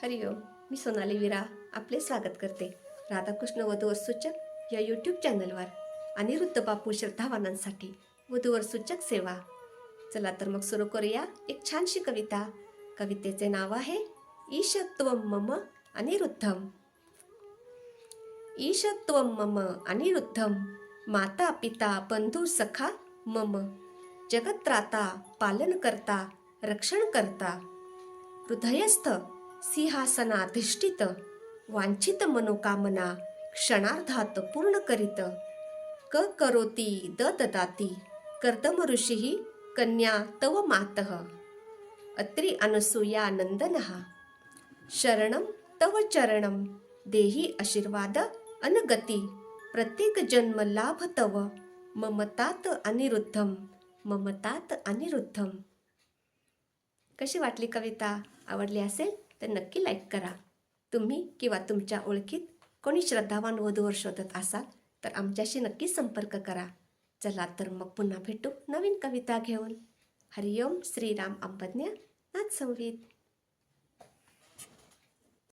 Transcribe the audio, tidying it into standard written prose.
हरिओम. मी सोनाली विरा आपले स्वागत करते राधाकृष्ण वधूवर सूचक या यूट्यूब चॅनलवर. अनिरुद्ध बापू श्रद्धावानांसाठी वधूवर सूचक सेवा. चला तर मग सुरू करूया एक छानशी कविता. कवितेचे नाव आहे ईशत्वं मम अनिरुद्धम. ईशत्वं मम अनिरुद्धम, माता पिता बंधू सखा मम, जगत्राता पालनकर्ता रक्षणकर्ता, हृदयस्थ सिंहासनाधिष्ठित, वांछित मनोकामना क्षणार्धात पूर्ण करीत, क करोति ददाति कर्दम ऋषिः कन्या तव मातः, अत्रि अनसूया नंदनः, शरणं तव चरणं देहि आशीर्वाद अनगती, प्रत्येक जन्म लाभ तव, ममतात अनिरुद्धम, ममतात अनिरुद्धम. कशी वाटली कविता? आवडली असेल तर नक्की लाईक करा. तुम्ही किंवा तुमच्या ओळखीत कोणी श्रद्धावान वधूवर शोधत असाल तर आमच्याशी नक्की संपर्क करा. चला तर मग पुन्हा भेटू नवीन कविता घेऊन. हरिओम. श्रीराम अंबज्ञ नाथ संवित.